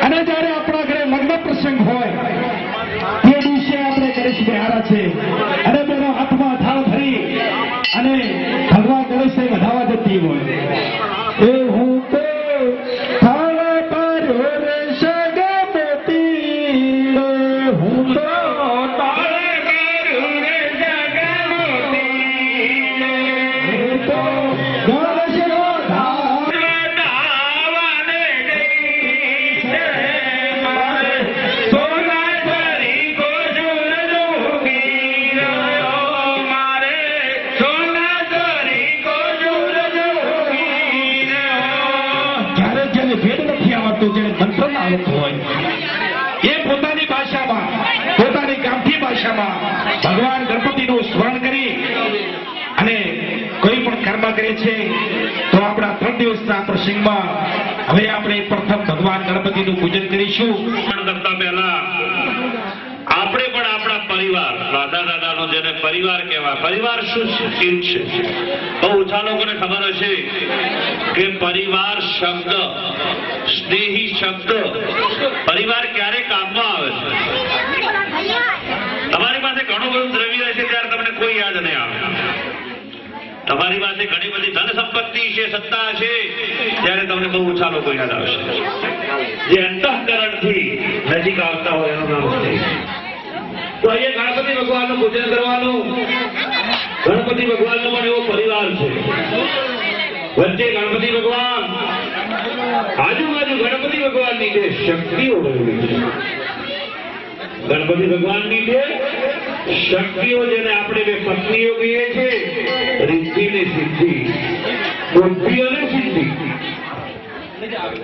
અને જયારે આપણા ઘરે લગ્ન પ્રસંગ હોય તે દિવસે આપણે ગણેશ બિહારા છે અને તેનો હાથમાં થાળ ભરી અને ભગવાન ગણેશને વધાવવા જતી હોય એ હું તો થાળ પર રે સગમતી હું તો આવડતું જેને મંત્ર ના આવડતું હોય એ પોતાની ભાષામાં પોતાની ગામઠી ભાષામાં ભગવાન ગણપતિનું સ્મરણ કરી અને કોઈ પણ કર્મ કરે છે તો આપણા 3 દિવસના પ્રસંગમાં હવે આપણે પ્રથમ ભગવાન ગણપતિનું પૂજન કરીશું. કરતા પહેલા આપણે પણ આપણા પરિવાર દાદા દાદાનો જેને પરિવાર કહેવાય પરિવાર શું ચીજ છે બહુ ઓછા લોકોને ખબર હશે કે પરિવાર શબ્દ સ્નેહી શબ્દ પરિવાર ક્યારે કામમાં આવે છે. તમારી પાસે ઘણું બધું દ્રવ્ય હશે ત્યારે તમને કોઈ યાદ નહીં આવે. તમારી પાસે ઘણી બધી ધન સંપત્તિ છે સત્તા છે ત્યારે તમને બહુ ઓછા લોકો યાદ આવશે. જે અંતઃકરણથી નજીક આવતા હોય એનું નામ છે. તો અહીંયા ગણપતિ ભગવાનનું પૂજન કરવાનું. ગણપતિ ભગવાનનો પણ એવો પરિવાર છે. વચ્ચે ગણપતિ ભગવાન આજુબાજુ ગણપતિ ભગવાનની જે શક્તિઓ રહેલી છે ગણપતિ ભગવાનની જે શક્તિઓ જેને આપણે બે પત્નીઓ કહીએ છીએ રિદ્ધિ ને સિદ્ધિ બુદ્ધિ અને સિદ્ધિ.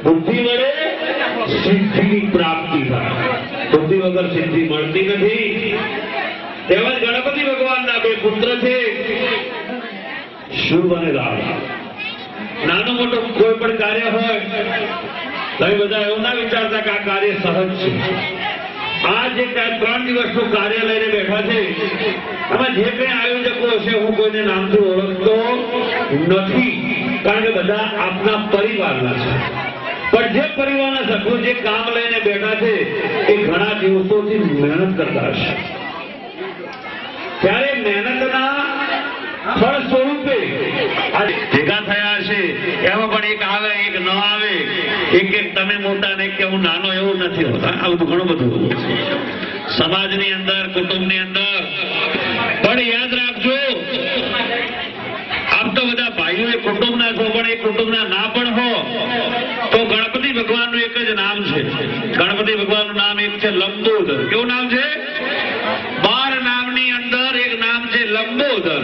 બુદ્ધિ વડે સિદ્ધિની પ્રાપ્તિ થાય. બુદ્ધિ વગર સિદ્ધિ મળતી નથી. તેમજ ગણપતિ ભગવાનના 2 પુત્ર છે શુભ અને લાભ. નાનું મોટું કોઈ પણ કાર્ય હોય તમે બધા એવું ના વિચારતા કે આ કાર્ય સહજ છે. આ જે 3 દિવસનું કાર્ય લઈને બેઠા છે એમાં જે કંઈ આયોજકો હશે હું કોઈને નામથી ઓળખતો નથી કારણ કે બધા આપના પરિવારના છે. પણ જે પરિવારના સભ્યો જે કામ લઈને બેઠા છે એ ઘણા દિવસોથી મહેનત કરતા હશે. ત્યારે મહેનતના ફળ સ્વરૂપે ભેગા થયા છે. એમાં પણ એક આવે એક ન આવે એક તમે મોટા ને કે હું નાનો એવું નથી હોતા. આ બધું ઘણું બધું સમાજની અંદર કુટુંબની અંદર. પણ યાદ રાખજો આપ તો બધા ભાઈઓ એ કુટુંબના છો પણ એ કુટુંબના ના પણ હો તો ગણપતિ ભગવાનનું એક જ નામ છે. ગણપતિ ભગવાનનું નામ એક છે લંબોદર. કેવું નામ છે? 12 નામની અંદર એક નામ છે લંબોદર.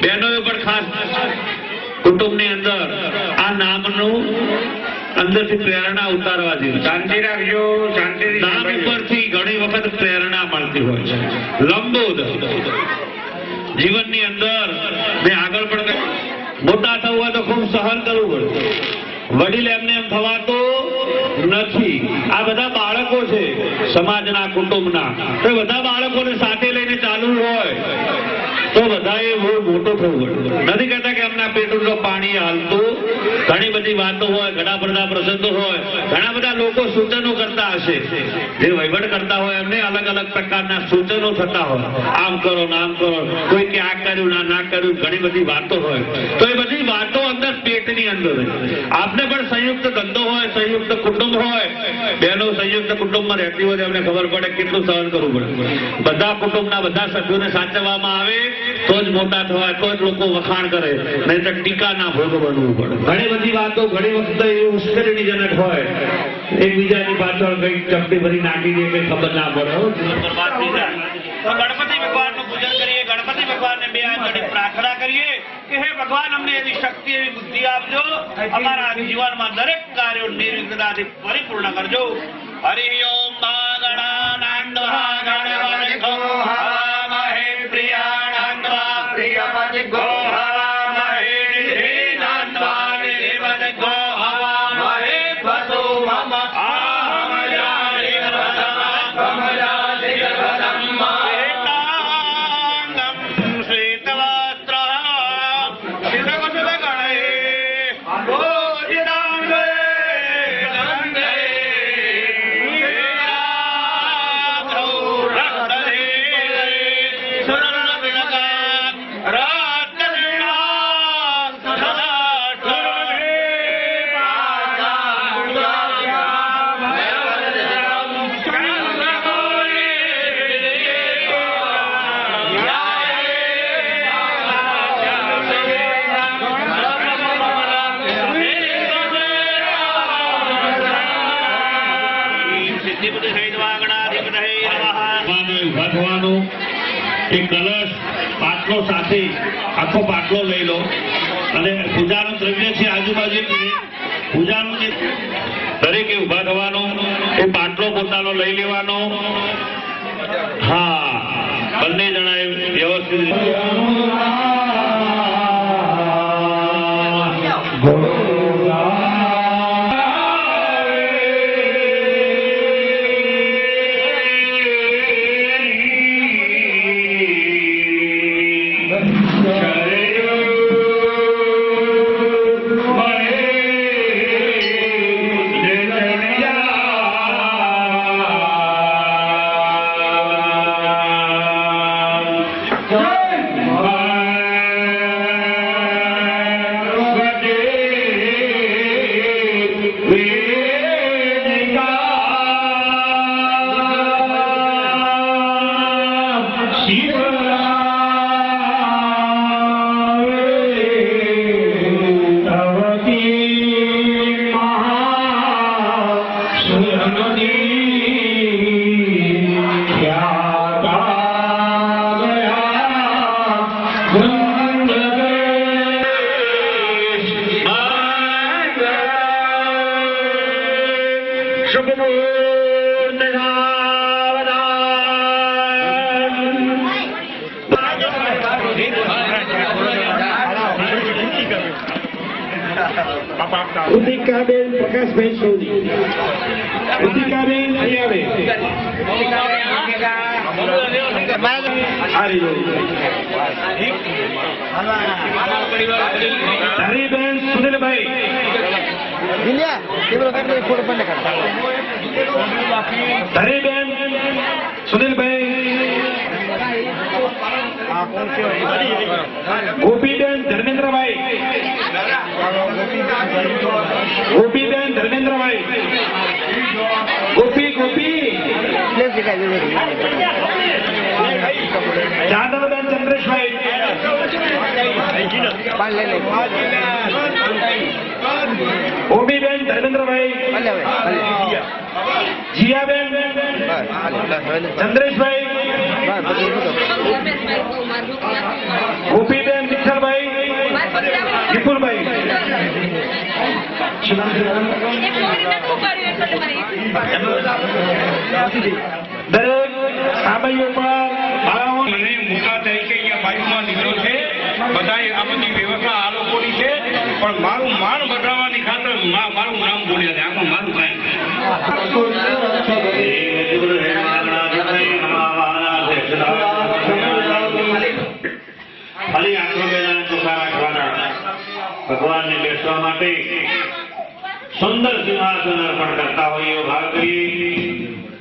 બહેનોએ પણ ખાસ કુટુંબની અંદર આ નામનું અંદરથી પ્રેરણા ઉતારવા જોઈએ. શાંતિ રાખજો. શાંતિ નામ ઉપરથી ઘણી વખત પ્રેરણા મળતી હોય છે. લંબોદર જીવનની અંદર મેં આગળ પણ મોટા થવું હોય તો ખૂબ સહન કરવું પડે. વડીલ એમને એમ થવાતું નથી. આ બધા બાળકો છે સમાજના કુટુંબના. તો બધા બાળકોને સાથે લઈને ચાલુ હોય તો બધાએ બહુ મોટો થવું પડે. નથી કહેતા કે એમના પેટનું પાણી હાલતું. ઘણી બધી વાતો હોય ઘણા બધા પ્રસંગો હોય ઘણા બધા લોકો સૂચનો કરતા હશે. જે વહીવટ કરતા હોય એમને અલગ અલગ પ્રકારના સૂચનો થતા હોય. આમ કરો ને આમ કરો. કોઈ કે આ કર્યું ના કર્યું ઘણી બધી વાતો હોય. તો એ બધી વાતો અંદર પેટની અંદર આપને પણ સંયુક્ત ધંધો હોય સંયુક્ત કુટુંબ હોય બહેનો સંયુક્ત કુટુંબમાં રહેતી હોય એમને ખબર પડે કેટલું સહન કરવું પડે. બધા કુટુંબના બધા સભ્યોને સાચવવામાં આવે તો જ મોટા થવાય તો જ લોકો વખાણ કરે નહીં તો ટીકા ના ભોગ બનવું પડે. ઘણી બધી વાતો ઘણી વખત એવી મુશ્કેલીજનક હોય એકબીજાની પાછળ કઈ ચપટી ભરી નાખી દે કઈ ખબર ના પડે. ગણપતિ ભગવાનનું પૂજન કરીએ. ગણપતિ ભગવાનને 2 હાથ જોડી પ્રાર્થના કરીએ કે હે ભગવાન અમને એવી શક્તિ એવી બુદ્ધિ આપજો અમારા જીવનમાં દરેક કાર્યો નિર્વિઘ્નતાથી પરિપૂર્ણ કરજો. હરિ ઓમ ગણાનાન્વા ગણપતિગો હવામહે પ્રિયાણાન્વા પ્રિયપતિગો હવામહે નિધીનાન્વા નિધિપતિગો હવામહે વસુ મમ આહમયાનિ પ્રથમા એક કલશ પાટલો સાથે આખો પાટલો લઈ લો અને પૂજાનું દ્રવ્ય છે આજુબાજુ પૂજાનું જે દરેકે ઉભા થવાનું, એ પાટલો પોતાનો લઈ લેવાનો. હા, બંને જણાએ વ્યવસ્થિત ઉદિકાબેન પ્રકાશભાઈ સોની. ઉદિકાબેન અહીં આવે. હરિબેન સુનિલભાઈ. હરિબેન સુનિલભાઈ. ગોપીબેન ધર્મેન્દ્રભાઈ. ગોપીબેન ધર્મેન્દ્રભાઈ. ગોપી જાદવબેન ચંદ્રેશભાઈ. ઓમીબેન ધર્મેન્દ્રભાઈ. જીયાબેન ચંદ્રેશભાઈ. ગોપીબેન વિઠ્ઠલભાઈ. વિપુલભાઈ. દરેક સામૈયોમાં મને મોટા થાય કે અહીંયા બાજુમાં દીકરો છે, બધા આ બધી વ્યવસ્થા આ લોકોની છે, પણ મારું માન બતાવવાની ખાતર મારું નામ બોલ્યા છે. આમાં મારું કાંઈ ખાલી આંખો બેના ચોખા રાખવાના. ભગવાનને બેસવા માટે સુંદર સિંહાસન અર્પણ કરતા હોય એવો ભાગ કરીએ.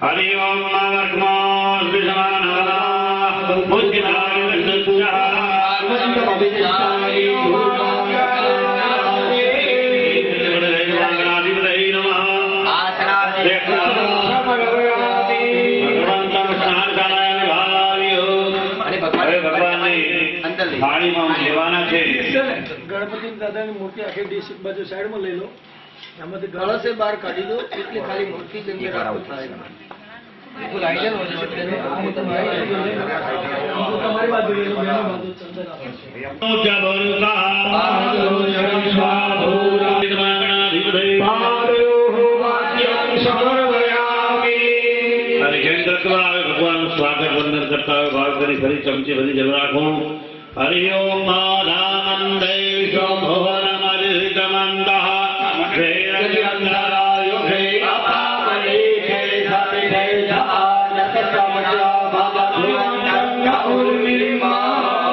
હરિ ઓમ માર્ગમાં થાળીમાં લેવાના છે. ગણપતિ દાદાની મૂર્તિ આખી ડીશ બાજુ સાઈડમાં લઈ લો, એમાંથી ગળસે બહાર કાઢી દો, એટલી ખાલી મૂર્તિ જ અંદર રાખો. તમારી બાજુ લઈ લો, બેનો બાજુ ચંદન ભગવાનનું સ્વાગત વંદન કરતા હોય ભાગ કરી ફરી ચમચી બધી જલ રાખું. હરિ ઓમ માધાનંદય શોભવનમધિતમંતઃ વેરચંદ્રાય હે અપામણે હે સતિહે જાનકતમજા ભગવંતં ઉર્મિમા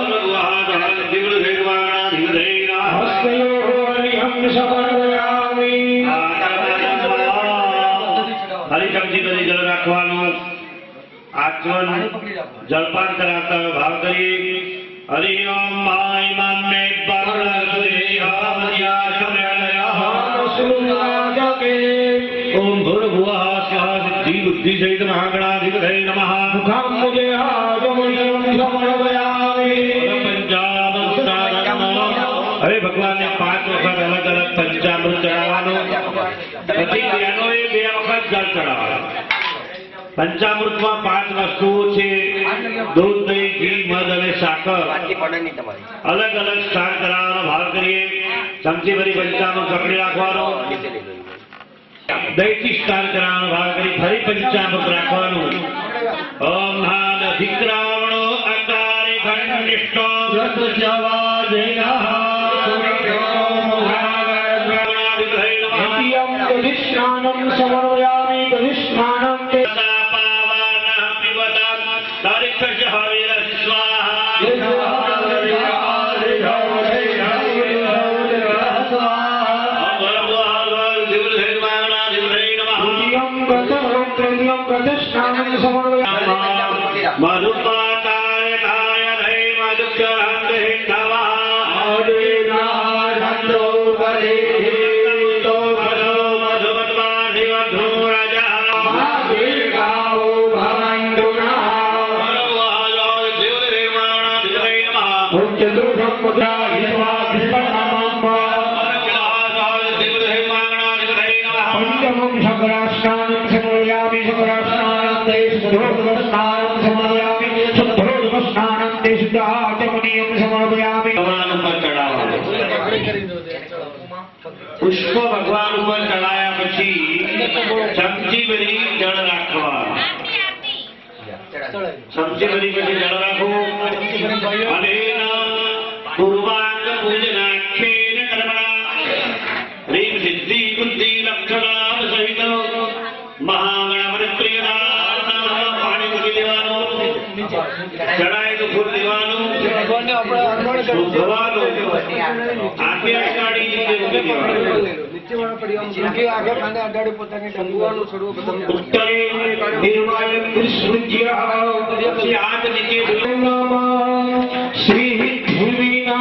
ભગવાન દિવ્ય ભગવાન દિવ્યના હસ્તયો હરિહં સમર્પયામિ. હરી ચમચી બધી જલ રાખવાનું. આચમન જલપાન કરાતા હોય ભાવ કરી. હરિ ઓમ માય મન્મે ઓમ ભૂર્ભુવઃ સ્વઃ સિદ્ધિ બુદ્ધિ સહિત મહાગણાધિપતય નમઃ. મુખં મુજે આગમનં સમર્પયામિ. હવે ભગવાનને 5 વખત અલગ અલગ પંચામૃત ચડાવવાનું. પછી બહેનોએ 2 વખત જળ ચડાવવાનું. પંચામૃતમાં 5 વસ્તુઓ છે: દૂધ, દહીં, ઘી, મધ અને સાકર. અલગ અલગ સ્નાન કરાવવાનો ભાવ કરીએ. ચમચી ભરી પંચામૃત પકડી રાખવાનો, દહીંથી સ્નાન કરાવવાનો, ભાગ કરી ફરી પંચામૃત રાખવાનું. ઓમ હાદ અધિક્રાવણો અકારે ઘનિષ્ઠો સમર્પયામિ દધિષ્ઠાનં તે પુષ્પ ભગવાન ઉપર ચડાયા પછી ચમચી ભરી જળ રાખવા, ચમચી ભરી પછી જળ રાખવું. અને પૂર્વાંગ પૂજનાખ્યેન કર્મણા રીમ સિદ્ધિ બુદ્ધિ લક્ષણામ સહિત મહાગણપતિ પ્રિયના પાણી મૂકી દેવાનું, ચડાય તો ફૂલ દેવાનું, ધોવાનું, આંખે અગાડી મૂકી દેવાનું. ઉત્તરે નિર્વાય કૃષ્ણજ્ય પછી હાથ નીચે શ્રી ધ્રુવીના